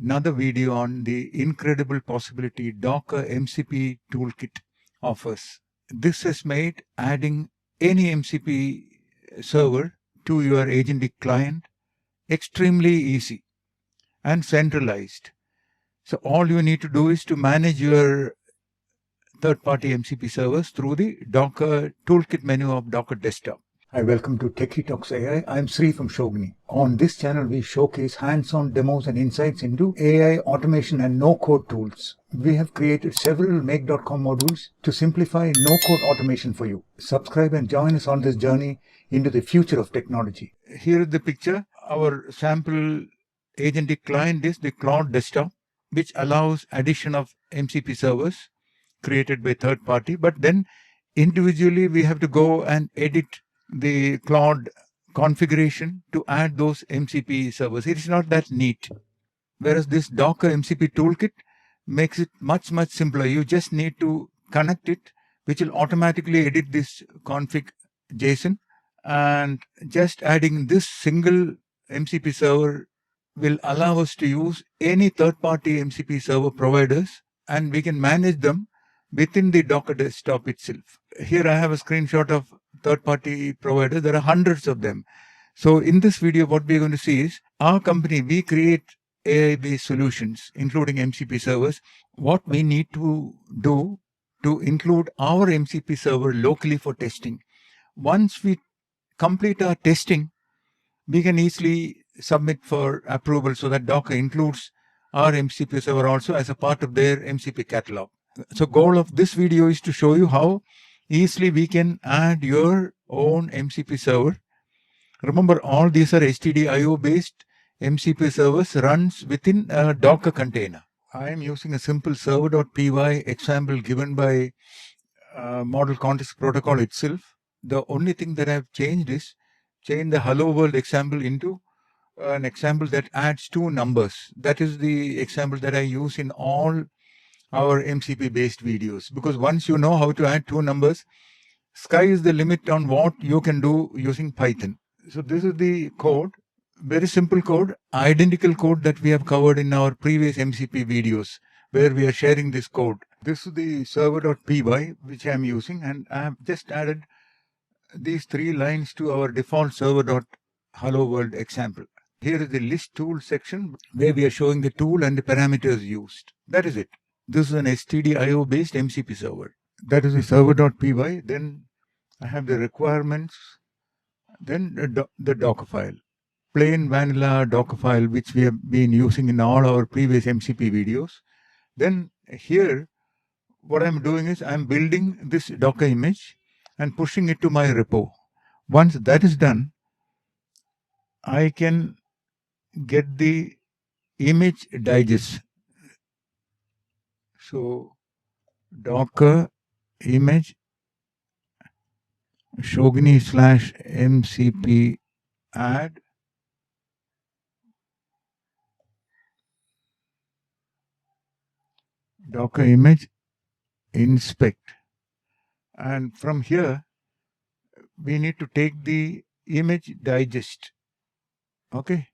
another video on the incredible possibility Docker MCP Toolkit offers. This has made adding any MCP server to your agentic client extremely easy and centralized. So all you need to do is to manage your third-party MCP servers through the Docker Toolkit menu of Docker Desktop. Hi, welcome to Techie Talks AI. I'm Sri from Schogini. On this channel, we showcase hands-on demos and insights into AI automation and no-code tools. We have created several make.com modules to simplify no-code automation for you. Subscribe and join us on this journey into the future of technology. Here is the picture. Our sample agentic client is the Claude Desktop, which allows addition of MCP servers created by third party, but then individually we have to go and edit the Claude configuration to add those MCP servers. It is not that neat. Whereas this Docker MCP Toolkit makes it much simpler. You just need to connect it, which will automatically edit this config JSON, and just adding this single MCP server will allow us to use any third-party MCP server providers, and we can manage them within the Docker Desktop itself. Here I have a screenshot of third-party providers. There are hundreds of them. So in this video, what we're going to see is our company, we create AI-based solutions, including MCP servers. What we need to do to include our MCP server locally for testing. Once we complete our testing, we can easily submit for approval so that Docker includes our MCP server also as a part of their MCP catalog. So goal of this video is to show you how easily we can add your own MCP server. Remember, all these are stdio based MCP servers runs within a Docker container. I am using a simple server.py example given by Model Context Protocol itself. The only thing that I've changed is change the hello world example into an example that adds two numbers. That is the example that I use in all our MCP based videos, because once you know how to add two numbers, sky is the limit on what you can do using Python. So this is the code, very simple code, identical code that we have covered in our previous MCP videos where we are sharing this code. This is the server.py which I am using, and I have just added these three lines to our default server.hello world example. Here is the list tool section where we are showing the tool and the parameters used. That is it. This is an stdio based MCP server. That is the server.py. Then I have the requirements. Then the Docker file. Plain vanilla Docker file, which we have been using in all our previous MCP videos. Then here, what I'm doing is I'm building this Docker image and pushing it to my repo. Once that is done, I can get the image digest. So Docker image Schogini /MCP add Docker image inspect, and from here we need to take the image digest. Okay,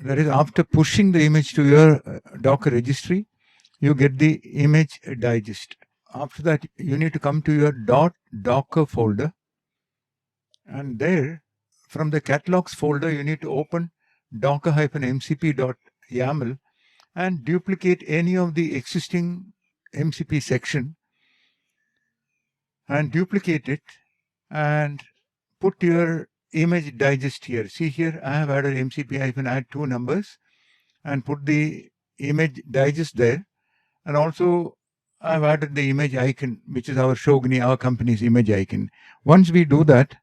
that is after pushing the image to your Docker registry, you get the image digest. After that, you need to come to your .docker folder, and there from the catalogs folder you need to open docker-mcp.yaml and duplicate any of the existing MCP section and duplicate it and put your image digest here. See here, I have added MCP-add two numbers and put the image digest there, and also I've added the image icon, which is our Schogini, our company's image icon. Once we do that,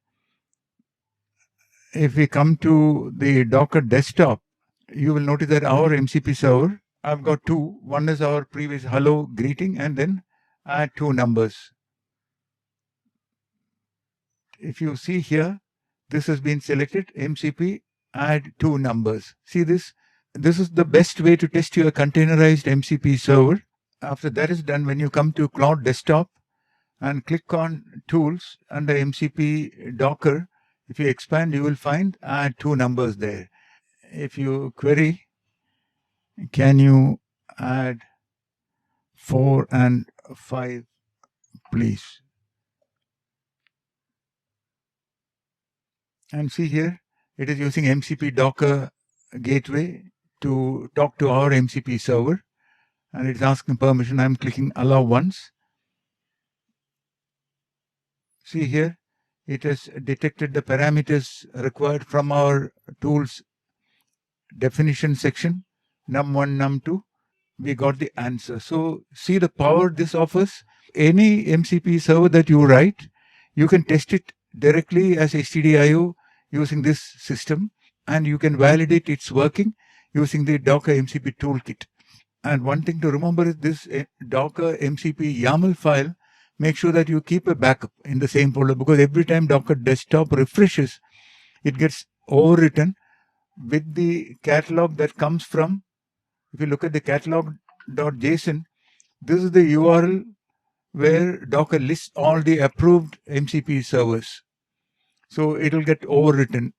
if we come to the Docker desktop, you will notice that our MCP server, I've got two. One is our previous hello greeting, and then add two numbers. If you see here, this has been selected, MCP add two numbers. See this? This is the best way to test your containerized MCP server. After that is done, when you come to Claude Desktop and click on Tools under MCP Docker, if you expand, you will find add two numbers there. If you query, can you add 4 and 5, please? And see here, it is using MCP Docker gateway to talk to our MCP server, and it's asking permission. I'm clicking allow once. See here, it has detected the parameters required from our tools definition section, num1, num2. We got the answer. So see the power this offers. Any MCP server that you write, you can test it directly as stdio using this system, and you can validate its working using the Docker MCP Toolkit. And one thing to remember is this Docker MCP YAML file, make sure that you keep a backup in the same folder, because every time Docker desktop refreshes, it gets overwritten with the catalog that comes from, if you look at the catalog.json, this is the URL where Docker lists all the approved MCP servers. So it will get overwritten.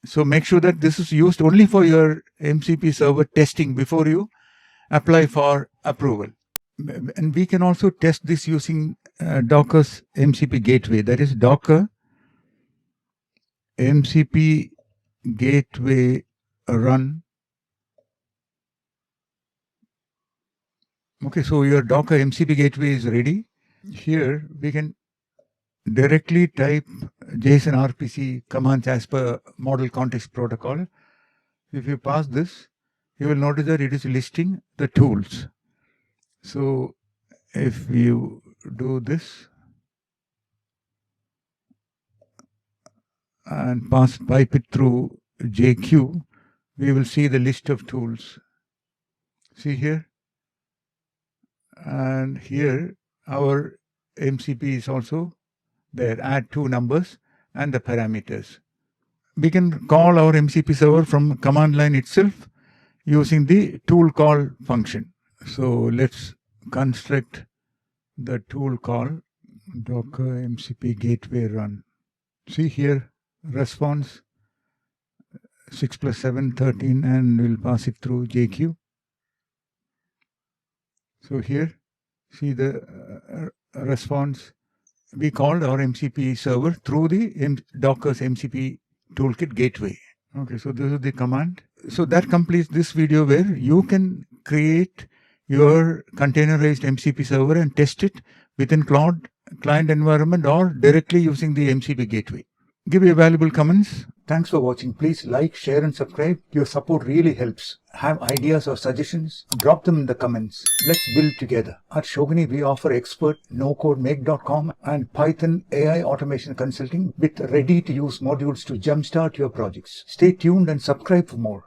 So make sure that this is used only for your MCP server testing before you apply for approval. And we can also test this using Docker's MCP gateway. That is Docker MCP gateway run. Okay, so your Docker MCP gateway is ready. Here we can directly type JSON RPC commands as per model context protocol. If you pass this, you will notice that it is listing the tools. So if you do this and pipe it through JQ, we will see the list of tools. See here, and here our MCP is also there. Add 2 numbers and the parameters. We can call our MCP server from command line itself using the tool call function. So let's construct the tool call Docker MCP gateway run. See here, response 6 + 7, 13, and we'll pass it through JQ. So here, see the response. We called our MCP server through the Docker's MCP Toolkit gateway. Okay, so this is the command. So that completes this video where you can create your containerized MCP server and test it within Claude client environment or directly using the MCP gateway. Give your valuable comments. Thanks for watching. Please like, share and subscribe. Your support really helps. Have ideas or suggestions? Drop them in the comments. Let's build together. At Schogini, we offer expert NoCodeMake.com and Python AI automation consulting with ready-to-use modules to jumpstart your projects. Stay tuned and subscribe for more.